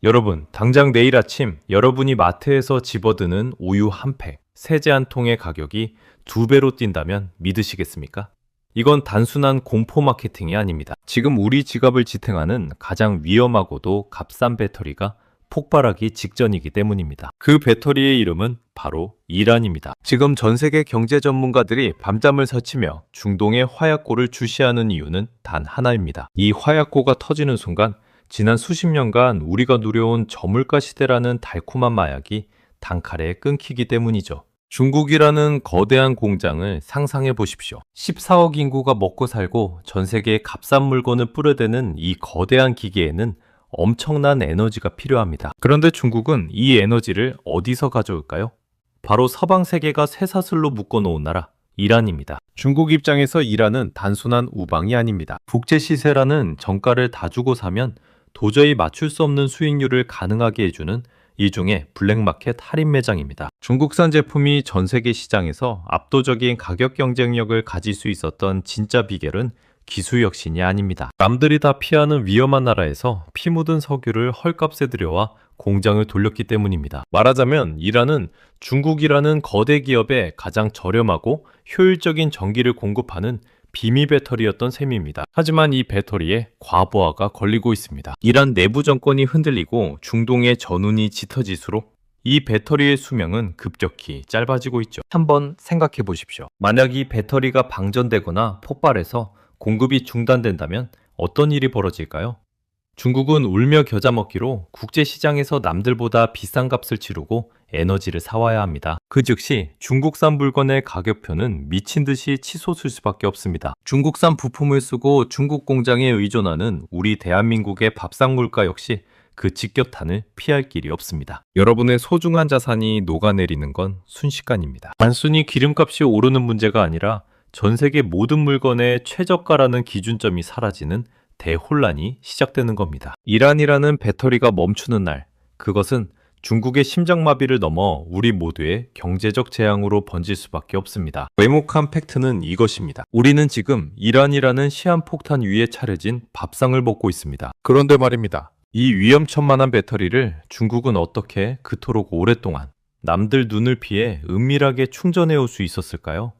여러분, 당장 내일 아침 여러분이 마트에서 집어드는 우유 한 팩, 세제 한 통의 가격이 2배로 뛴다면 믿으시겠습니까? 이건 단순한 공포 마케팅이 아닙니다. 지금 우리 지갑을 지탱하는 가장 위험하고도 값싼 배터리가 폭발하기 직전이기 때문입니다. 그 배터리의 이름은 바로 이란입니다. 지금 전 세계 경제 전문가들이 밤잠을 설치며 중동의 화약고를 주시하는 이유는 단 하나입니다. 이 화약고가 터지는 순간 지난 수십 년간 우리가 누려온 저물가 시대라는 달콤한 마약이 단칼에 끊기기 때문이죠. 중국이라는 거대한 공장을 상상해 보십시오. 14억 인구가 먹고 살고 전 세계에 값싼 물건을 뿌려대는 이 거대한 기계에는 엄청난 에너지가 필요합니다. 그런데 중국은 이 에너지를 어디서 가져올까요? 바로 서방 세계가 쇠사슬로 묶어놓은 나라, 이란입니다. 중국 입장에서 이란은 단순한 우방이 아닙니다. 국제 시세라는 정가를 다 주고 사면 도저히 맞출 수 없는 수익률을 가능하게 해주는 일종의 블랙마켓 할인 매장입니다. 중국산 제품이 전 세계 시장에서 압도적인 가격 경쟁력을 가질 수 있었던 진짜 비결은 기술혁신이 아닙니다. 남들이 다 피하는 위험한 나라에서 피 묻은 석유를 헐값에 들여와 공장을 돌렸기 때문입니다. 말하자면 이란은 중국이라는 거대 기업에 가장 저렴하고 효율적인 전기를 공급하는 비밀 배터리였던 셈입니다. 하지만 이 배터리에 과부하가 걸리고 있습니다. 이란 내부 정권이 흔들리고 중동의 전운이 짙어질수록 이 배터리의 수명은 급격히 짧아지고 있죠. 한번 생각해 보십시오. 만약 이 배터리가 방전되거나 폭발해서 공급이 중단된다면 어떤 일이 벌어질까요? 중국은 울며 겨자 먹기로 국제시장에서 남들보다 비싼 값을 치르고 에너지를 사와야 합니다. 그 즉시 중국산 물건의 가격표는 미친 듯이 치솟을 수밖에 없습니다. 중국산 부품을 쓰고 중국 공장에 의존하는 우리 대한민국의 밥상 물가 역시 그 직격탄을 피할 길이 없습니다. 여러분의 소중한 자산이 녹아내리는 건 순식간입니다. 단순히 기름값이 오르는 문제가 아니라 전 세계 모든 물건의 최저가라는 기준점이 사라지는 대혼란이 시작되는 겁니다. 이란이라는 배터리가 멈추는 날, 그것은 중국의 심장마비를 넘어 우리 모두의 경제적 재앙으로 번질 수밖에 없습니다. 외목한 팩트는 이것입니다. 우리는 지금 이란이라는 시한폭탄 위에 차려진 밥상을 먹고 있습니다. 그런데 말입니다. 이 위험천만한 배터리를 중국은 어떻게 그토록 오랫동안 남들 눈을 피해 은밀하게 충전해 올 수 있었을까요?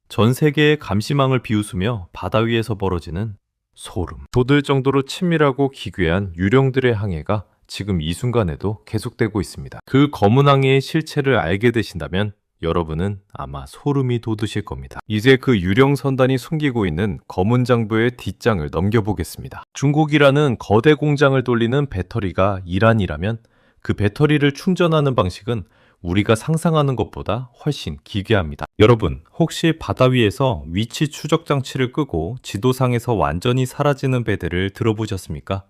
전 세계의 감시망을 비웃으며 바다 위에서 벌어지는 소름 돋을 정도로 친밀하고 기괴한 유령들의 항해가 지금 이 순간에도 계속되고 있습니다. 그 검은 항해의 실체를 알게 되신다면 여러분은 아마 소름이 돋으실 겁니다. 이제 그 유령 선단이 숨기고 있는 검은 장부의 뒷장을 넘겨보겠습니다. 중국이라는 거대 공장을 돌리는 배터리가 이란이라면 그 배터리를 충전하는 방식은 우리가 상상하는 것보다 훨씬 기괴합니다. 여러분, 혹시 바다 위에서 위치 추적 장치를 끄고 지도상에서 완전히 사라지는 배들을 들어보셨습니까?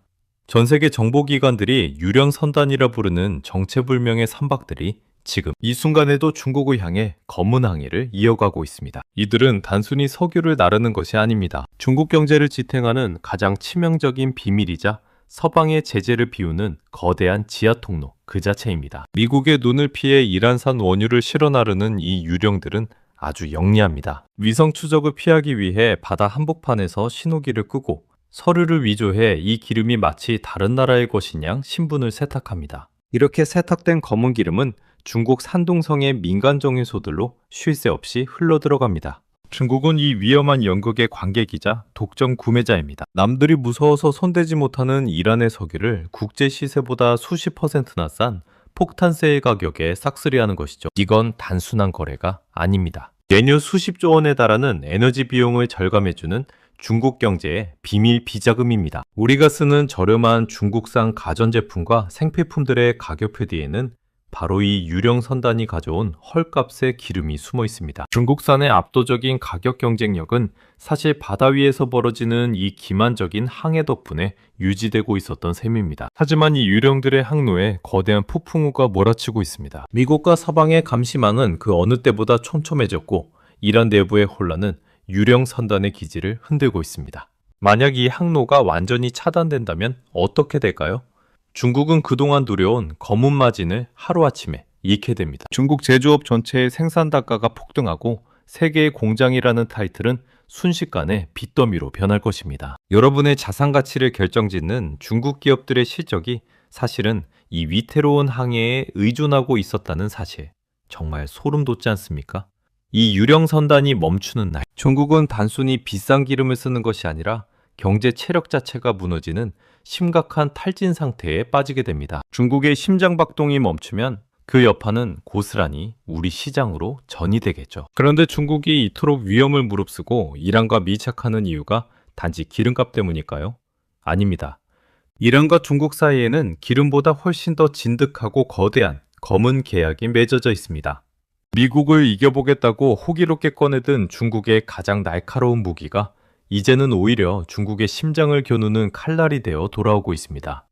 전 세계 정보기관들이 유령 선단이라 부르는 정체불명의 선박들이 지금 이 순간에도 중국을 향해 검은 항해를 이어가고 있습니다. 이들은 단순히 석유를 나르는 것이 아닙니다. 중국 경제를 지탱하는 가장 치명적인 비밀이자 서방의 제재를 비우는 거대한 지하통로 그 자체입니다. 미국의 눈을 피해 이란산 원유를 실어 나르는 이 유령들은 아주 영리합니다. 위성 추적을 피하기 위해 바다 한복판에서 신호기를 끄고 서류를 위조해 이 기름이 마치 다른 나라의 것인 양 신분을 세탁합니다. 이렇게 세탁된 검은 기름은 중국 산둥성의 민간 정유소들로 쉴 새 없이 흘러들어갑니다. 중국은 이 위험한 연극의 관객이자 독점 구매자입니다. 남들이 무서워서 손대지 못하는 이란의 석유를 국제 시세보다 수십 %나 싼 폭탄세일 가격에 싹쓸이하는 것이죠. 이건 단순한 거래가 아닙니다. 연료 수십조 원에 달하는 에너지 비용을 절감해주는 중국 경제의 비밀 비자금입니다. 우리가 쓰는 저렴한 중국산 가전제품과 생필품들의 가격표 뒤에는 바로 이 유령 선단이 가져온 헐값의 기름이 숨어 있습니다. 중국산의 압도적인 가격 경쟁력은 사실 바다 위에서 벌어지는 이 기만적인 항해 덕분에 유지되고 있었던 셈입니다. 하지만 이 유령들의 항로에 거대한 폭풍우가 몰아치고 있습니다. 미국과 서방의 감시망은 그 어느 때보다 촘촘해졌고 이란 내부의 혼란은 유령 선단의 기지를 흔들고 있습니다. 만약 이 항로가 완전히 차단된다면 어떻게 될까요? 중국은 그동안 누려온 검은 마진을 하루아침에 잃게 됩니다. 중국 제조업 전체의 생산 단가가 폭등하고 세계의 공장이라는 타이틀은 순식간에 빚더미로 변할 것입니다. 여러분의 자산 가치를 결정짓는 중국 기업들의 실적이 사실은 이 위태로운 항해에 의존하고 있었다는 사실, 정말 소름 돋지 않습니까? 이 유령선단이 멈추는 날, 중국은 단순히 비싼 기름을 쓰는 것이 아니라 경제 체력 자체가 무너지는 심각한 탈진 상태에 빠지게 됩니다. 중국의 심장박동이 멈추면 그 여파는 고스란히 우리 시장으로 전이 되겠죠. 그런데 중국이 이토록 위험을 무릅쓰고 이란과 밀착하는 이유가 단지 기름값 때문일까요? 아닙니다. 이란과 중국 사이에는 기름보다 훨씬 더 진득하고 거대한 검은 계약이 맺어져 있습니다. 미국을 이겨보겠다고 호기롭게 꺼내든 중국의 가장 날카로운 무기가 이제는 오히려 중국의 심장을 겨누는 칼날이 되어 돌아오고 있습니다.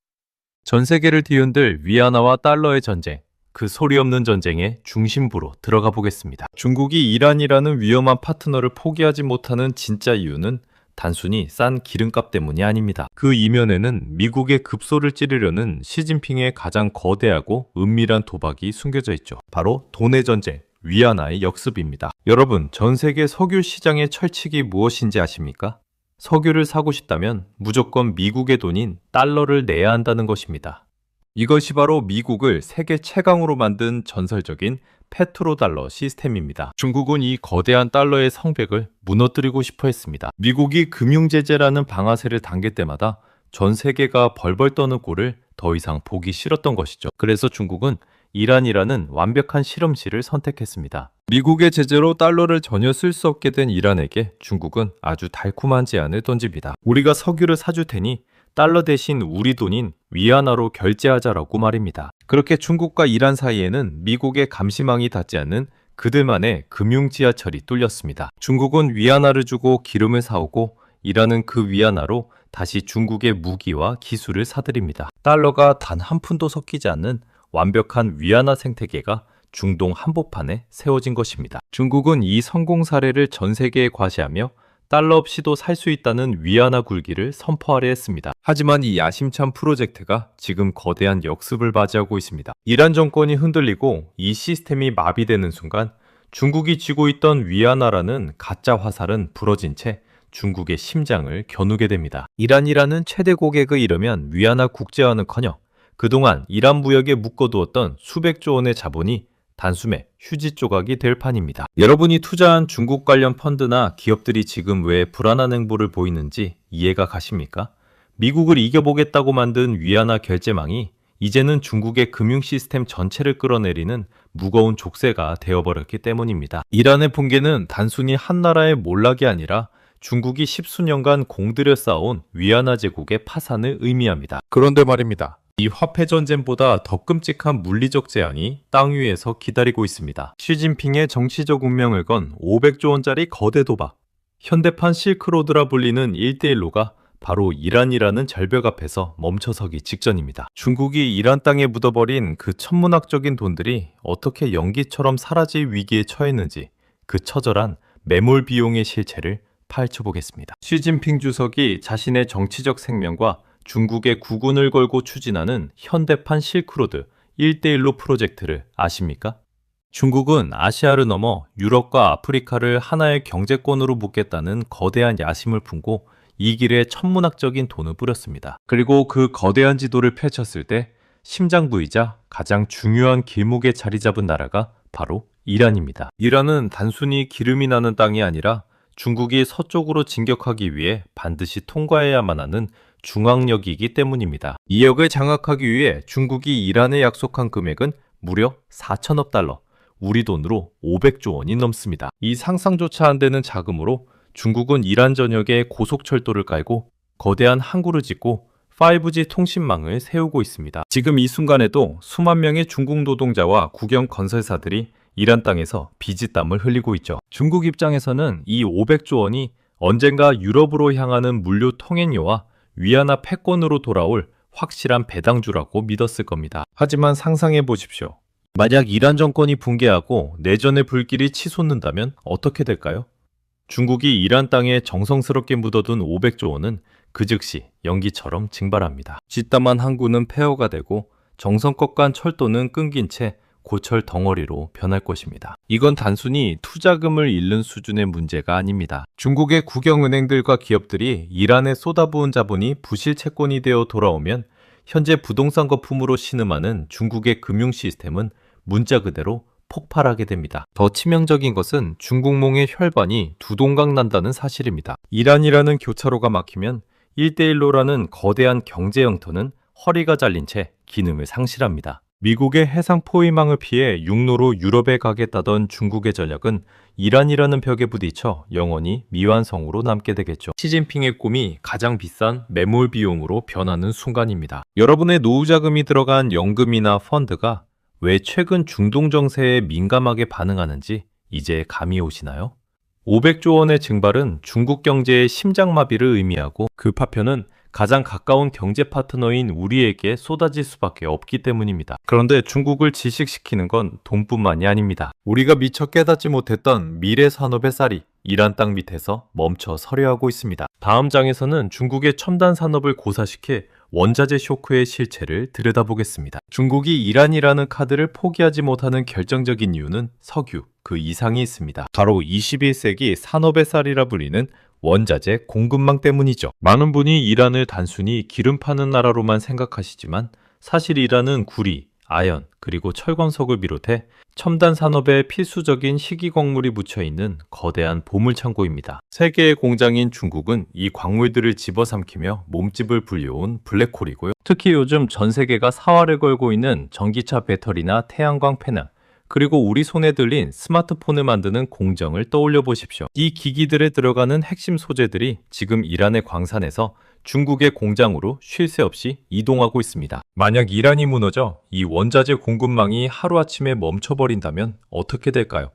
전 세계를 뒤흔들 위안화와 달러의 전쟁, 그 소리 없는 전쟁의 중심부로 들어가 보겠습니다. 중국이 이란이라는 위험한 파트너를 포기하지 못하는 진짜 이유는 단순히 싼 기름값 때문이 아닙니다. 그 이면에는 미국의 급소를 찌르려는 시진핑의 가장 거대하고 은밀한 도박이 숨겨져 있죠. 바로 돈의 전쟁, 위안화의 역습입니다. 여러분, 전 세계 석유 시장의 철칙이 무엇인지 아십니까? 석유를 사고 싶다면 무조건 미국의 돈인 달러를 내야 한다는 것입니다. 이것이 바로 미국을 세계 최강으로 만든 전설적인 페트로달러 시스템입니다. 중국은 이 거대한 달러의 성벽을 무너뜨리고 싶어 했습니다. 미국이 금융제재라는 방아쇠를 당길 때마다 전 세계가 벌벌 떠는 꼴을 더 이상 보기 싫었던 것이죠. 그래서 중국은 이란이라는 완벽한 실험실을 선택했습니다. 미국의 제재로 달러를 전혀 쓸 수 없게 된 이란에게 중국은 아주 달콤한 제안을 던집니다. 우리가 석유를 사줄 테니 달러 대신 우리 돈인 위안화로 결제하자라고 말입니다. 그렇게 중국과 이란 사이에는 미국의 감시망이 닿지 않는 그들만의 금융 지하철이 뚫렸습니다. 중국은 위안화를 주고 기름을 사오고 이란은 그 위안화로 다시 중국의 무기와 기술을 사들입니다. 달러가 단 한 푼도 섞이지 않는 완벽한 위안화 생태계가 중동 한복판에 세워진 것입니다. 중국은 이 성공 사례를 전 세계에 과시하며 달러 없이도 살 수 있다는 위안화 굴기를 선포하려 했습니다. 하지만 이 야심찬 프로젝트가 지금 거대한 역습을 맞이하고 있습니다. 이란 정권이 흔들리고 이 시스템이 마비되는 순간 중국이 쥐고 있던 위안화라는 가짜 화살은 부러진 채 중국의 심장을 겨누게 됩니다. 이란이라는 최대 고객을 잃으면 위안화 국제화는커녕 그동안 이란 무역에 묶어두었던 수백조 원의 자본이 단숨에 휴지 조각이 될 판입니다. 여러분이 투자한 중국 관련 펀드나 기업들이 지금 왜 불안한 행보를 보이는지 이해가 가십니까? 미국을 이겨보겠다고 만든 위안화 결제망이 이제는 중국의 금융 시스템 전체를 끌어내리는 무거운 족쇄가 되어버렸기 때문입니다. 이란의 붕괴는 단순히 한 나라의 몰락이 아니라 중국이 십수년간 공들여 쌓아온 위안화 제국의 파산을 의미합니다. 그런데 말입니다. 이 화폐 전쟁보다 더 끔찍한 물리적 재앙이 땅 위에서 기다리고 있습니다. 시진핑의 정치적 운명을 건 500조 원짜리 거대 도박. 현대판 실크로드라 불리는 1대1로가 바로 이란이라는 절벽 앞에서 멈춰서기 직전입니다. 중국이 이란 땅에 묻어버린 그 천문학적인 돈들이 어떻게 연기처럼 사라질 위기에 처했는지 그 처절한 매몰 비용의 실체를 파헤쳐보겠습니다. 시진핑 주석이 자신의 정치적 생명과 중국의 국운을 걸고 추진하는 현대판 실크로드 1대1로 프로젝트를 아십니까? 중국은 아시아를 넘어 유럽과 아프리카를 하나의 경제권으로 묶겠다는 거대한 야심을 품고 이 길에 천문학적인 돈을 뿌렸습니다. 그리고 그 거대한 지도를 펼쳤을 때 심장부이자 가장 중요한 길목에 자리 잡은 나라가 바로 이란입니다. 이란은 단순히 기름이 나는 땅이 아니라 중국이 서쪽으로 진격하기 위해 반드시 통과해야만 하는 중앙역이기 때문입니다. 이 역을 장악하기 위해 중국이 이란에 약속한 금액은 무려 4천억 달러, 우리 돈으로 500조 원이 넘습니다. 이 상상조차 안 되는 자금으로 중국은 이란 전역에 고속철도를 깔고 거대한 항구를 짓고 5G 통신망을 세우고 있습니다. 지금 이 순간에도 수만 명의 중국 노동자와 국영 건설사들이 이란 땅에서 비지땀을 흘리고 있죠. 중국 입장에서는 이 500조 원이 언젠가 유럽으로 향하는 물류 통행료와 위안화 패권으로 돌아올 확실한 배당주라고 믿었을 겁니다. 하지만 상상해 보십시오. 만약 이란 정권이 붕괴하고 내전의 불길이 치솟는다면 어떻게 될까요? 중국이 이란 땅에 정성스럽게 묻어둔 500조 원은 그 즉시 연기처럼 증발합니다. 뒷담한 항구는 폐허가 되고 정성껏 간 철도는 끊긴 채 고철 덩어리로 변할 것입니다. 이건 단순히 투자금을 잃는 수준의 문제가 아닙니다. 중국의 국영은행들과 기업들이 이란에 쏟아부은 자본이 부실 채권이 되어 돌아오면 현재 부동산 거품으로 신음하는 중국의 금융 시스템은 문자 그대로 폭발하게 됩니다. 더 치명적인 것은 중국몽의 혈반이 두 동강 난다는 사실입니다. 이란이라는 교차로가 막히면 1대1로라는 거대한 경제 영토는 허리가 잘린 채 기능을 상실합니다. 미국의 해상 포위망을 피해 육로로 유럽에 가겠다던 중국의 전략은 이란이라는 벽에 부딪혀 영원히 미완성으로 남게 되겠죠. 시진핑의 꿈이 가장 비싼 매몰 비용으로 변하는 순간입니다. 여러분의 노후 자금이 들어간 연금이나 펀드가 왜 최근 중동 정세에 민감하게 반응하는지 이제 감이 오시나요? 500조 원의 증발은 중국 경제의 심장마비를 의미하고 그 파편은 가장 가까운 경제 파트너인 우리에게 쏟아질 수밖에 없기 때문입니다. 그런데 중국을 질식시키는 건 돈뿐만이 아닙니다. 우리가 미처 깨닫지 못했던 미래 산업의 쌀이 이란 땅 밑에서 멈춰 서려하고 있습니다. 다음 장에서는 중국의 첨단 산업을 고사시켜 원자재 쇼크의 실체를 들여다보겠습니다. 중국이 이란이라는 카드를 포기하지 못하는 결정적인 이유는 석유, 그 이상이 있습니다. 바로 21세기 산업의 쌀이라 불리는 원자재 공급망 때문이죠. 많은 분이 이란을 단순히 기름 파는 나라로만 생각하시지만 사실 이란은 구리, 아연, 그리고 철광석을 비롯해 첨단 산업에 필수적인 희귀광물이 묻혀있는 거대한 보물창고입니다. 세계의 공장인 중국은 이 광물들을 집어삼키며 몸집을 불려온 블랙홀이고요. 특히 요즘 전 세계가 사활을 걸고 있는 전기차 배터리나 태양광 패널, 그리고 우리 손에 들린 스마트폰을 만드는 공정을 떠올려 보십시오. 이 기기들에 들어가는 핵심 소재들이 지금 이란의 광산에서 중국의 공장으로 쉴 새 없이 이동하고 있습니다. 만약 이란이 무너져 이 원자재 공급망이 하루아침에 멈춰버린다면 어떻게 될까요?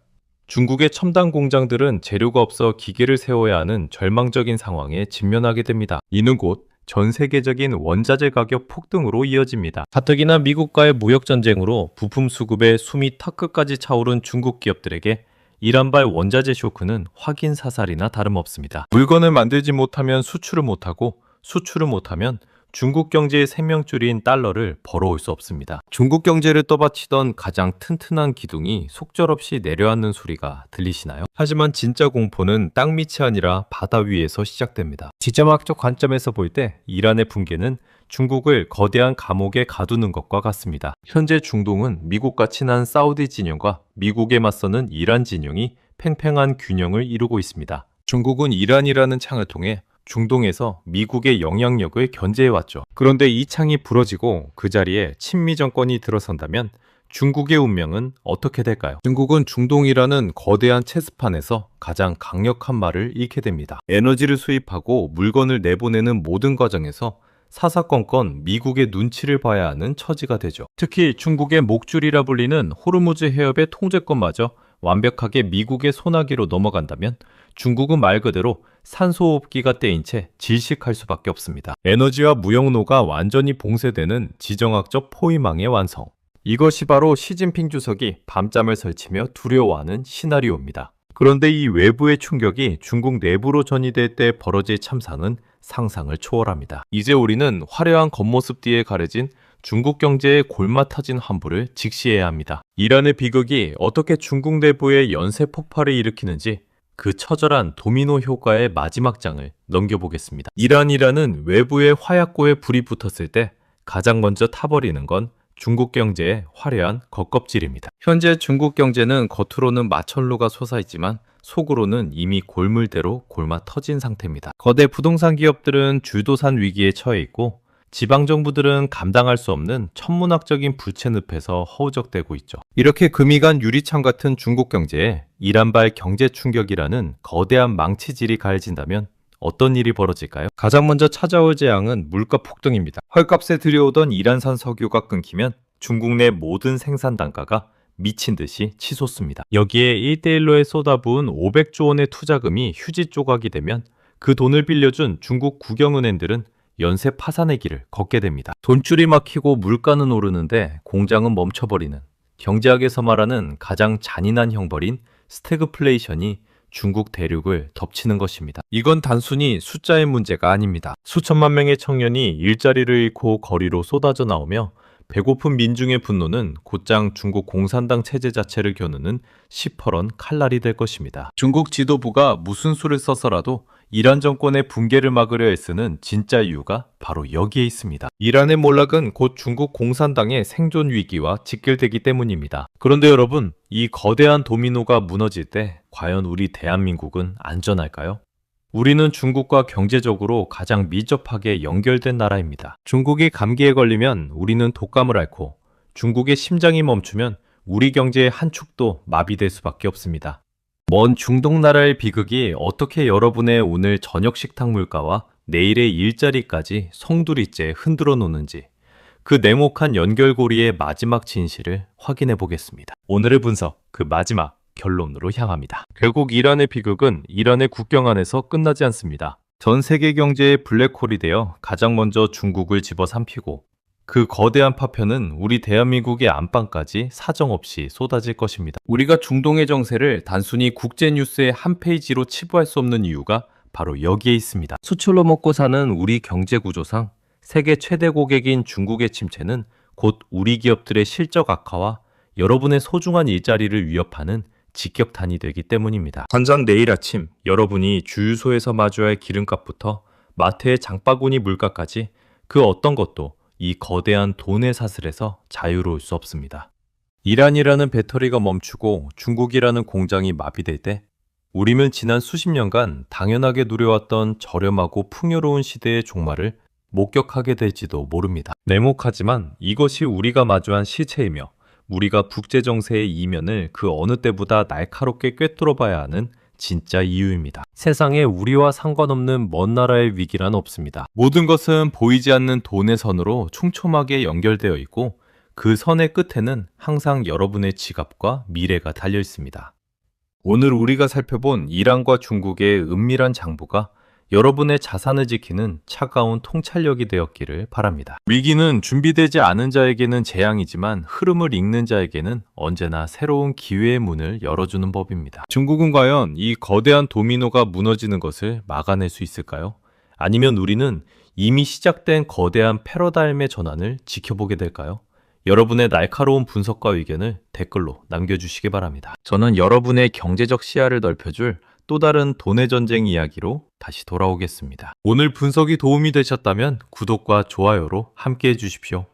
중국의 첨단 공장들은 재료가 없어 기계를 세워야 하는 절망적인 상황에 직면하게 됩니다. 이는 곧 전 세계적인 원자재 가격 폭등으로 이어집니다. 가뜩이나 미국과의 무역전쟁으로 부품 수급에 숨이 턱끝까지 차오른 중국 기업들에게 이란발 원자재 쇼크는 확인 사살이나 다름없습니다. 물건을 만들지 못하면 수출을 못하고 수출을 못하면 중국 경제의 생명줄인 달러를 벌어올 수 없습니다. 중국 경제를 떠받치던 가장 튼튼한 기둥이 속절없이 내려앉는 소리가 들리시나요? 하지만 진짜 공포는 땅 밑이 아니라 바다 위에서 시작됩니다. 지정학적 관점에서 볼 때 이란의 붕괴는 중국을 거대한 감옥에 가두는 것과 같습니다. 현재 중동은 미국과 친한 사우디 진영과 미국에 맞서는 이란 진영이 팽팽한 균형을 이루고 있습니다. 중국은 이란이라는 창을 통해 중동에서 미국의 영향력을 견제해왔죠. 그런데 이 창이 부러지고 그 자리에 친미 정권이 들어선다면 중국의 운명은 어떻게 될까요? 중국은 중동이라는 거대한 체스판에서 가장 강력한 말을 잃게 됩니다. 에너지를 수입하고 물건을 내보내는 모든 과정에서 사사건건 미국의 눈치를 봐야 하는 처지가 되죠. 특히 중국의 목줄이라 불리는 호르무즈 해협의 통제권마저 완벽하게 미국의 손아귀로 넘어간다면 중국은 말 그대로 산소호흡기가 떼인 채 질식할 수밖에 없습니다. 에너지와 무역로가 완전히 봉쇄되는 지정학적 포위망의 완성. 이것이 바로 시진핑 주석이 밤잠을 설치며 두려워하는 시나리오입니다. 그런데 이 외부의 충격이 중국 내부로 전이될 때 벌어질 참상은 상상을 초월합니다. 이제 우리는 화려한 겉모습 뒤에 가려진 중국 경제의 골마 터진 환부를 직시해야 합니다. 이란의 비극이 어떻게 중국 내부의 연쇄 폭발을 일으키는지 그 처절한 도미노 효과의 마지막 장을 넘겨보겠습니다. 이란이라는 외부의 화약고에 불이 붙었을 때 가장 먼저 타버리는 건 중국 경제의 화려한 겉껍질입니다. 현재 중국 경제는 겉으로는 마천루가 솟아있지만 속으로는 이미 골물대로 골마 터진 상태입니다. 거대 부동산 기업들은 줄도산 위기에 처해 있고 지방정부들은 감당할 수 없는 천문학적인 부채 늪에서 허우적대고 있죠. 이렇게 금이 간 유리창 같은 중국 경제에 이란발 경제 충격이라는 거대한 망치질이 가해진다면 어떤 일이 벌어질까요? 가장 먼저 찾아올 재앙은 물가 폭등입니다. 헐값에 들여오던 이란산 석유가 끊기면 중국 내 모든 생산 단가가 미친 듯이 치솟습니다. 여기에 1대1로에 쏟아부은 500조 원의 투자금이 휴지 조각이 되면 그 돈을 빌려준 중국 국영은행들은 연쇄 파산의 길을 걷게 됩니다. 돈줄이 막히고 물가는 오르는데 공장은 멈춰버리는, 경제학에서 말하는 가장 잔인한 형벌인 스태그플레이션이 중국 대륙을 덮치는 것입니다. 이건 단순히 숫자의 문제가 아닙니다. 수천만 명의 청년이 일자리를 잃고 거리로 쏟아져 나오며 배고픈 민중의 분노는 곧장 중국 공산당 체제 자체를 겨누는 시퍼런 칼날이 될 것입니다. 중국 지도부가 무슨 수를 써서라도 이란 정권의 붕괴를 막으려 애쓰는 진짜 이유가 바로 여기에 있습니다. 이란의 몰락은 곧 중국 공산당의 생존 위기와 직결되기 때문입니다. 그런데 여러분, 이 거대한 도미노가 무너질 때 과연 우리 대한민국은 안전할까요? 우리는 중국과 경제적으로 가장 밀접하게 연결된 나라입니다. 중국이 감기에 걸리면 우리는 독감을 앓고, 중국의 심장이 멈추면 우리 경제의 한 축도 마비될 수밖에 없습니다. 먼 중동 나라의 비극이 어떻게 여러분의 오늘 저녁 식탁 물가와 내일의 일자리까지 송두리째 흔들어 놓는지, 그 냉혹한 연결고리의 마지막 진실을 확인해 보겠습니다. 오늘의 분석, 그 마지막 결론으로 향합니다. 결국 이란의 비극은 이란의 국경 안에서 끝나지 않습니다. 전 세계 경제의 블랙홀이 되어 가장 먼저 중국을 집어삼키고, 그 거대한 파편은 우리 대한민국의 안방까지 사정없이 쏟아질 것입니다. 우리가 중동의 정세를 단순히 국제뉴스의 한 페이지로 치부할 수 없는 이유가 바로 여기에 있습니다. 수출로 먹고 사는 우리 경제 구조상 세계 최대 고객인 중국의 침체는 곧 우리 기업들의 실적 악화와 여러분의 소중한 일자리를 위협하는 직격탄이 되기 때문입니다. 단전 내일 아침 여러분이 주유소에서 마주할 할 기름값부터 마트의 장바구니 물가까지 그 어떤 것도 이 거대한 돈의 사슬에서 자유로울 수 없습니다. 이란이라는 배터리가 멈추고 중국이라는 공장이 마비될 때 우리는 지난 수십 년간 당연하게 누려왔던 저렴하고 풍요로운 시대의 종말을 목격하게 될지도 모릅니다. 냉혹하지만 이것이 우리가 마주한 실체이며 우리가 국제정세의 이면을 그 어느 때보다 날카롭게 꿰뚫어 봐야 하는 진짜 이유입니다. 세상에 우리와 상관없는 먼 나라의 위기란 없습니다. 모든 것은 보이지 않는 돈의 선으로 촘촘하게 연결되어 있고 그 선의 끝에는 항상 여러분의 지갑과 미래가 달려 있습니다. 오늘 우리가 살펴본 이란과 중국의 은밀한 장부가 여러분의 자산을 지키는 차가운 통찰력이 되었기를 바랍니다. 위기는 준비되지 않은 자에게는 재앙이지만 흐름을 읽는 자에게는 언제나 새로운 기회의 문을 열어주는 법입니다. 중국은 과연 이 거대한 도미노가 무너지는 것을 막아낼 수 있을까요? 아니면 우리는 이미 시작된 거대한 패러다임의 전환을 지켜보게 될까요? 여러분의 날카로운 분석과 의견을 댓글로 남겨주시기 바랍니다. 저는 여러분의 경제적 시야를 넓혀줄 또 다른 돈의 전쟁 이야기로 다시 돌아오겠습니다. 오늘 분석이 도움이 되셨다면 구독과 좋아요로 함께 해주십시오.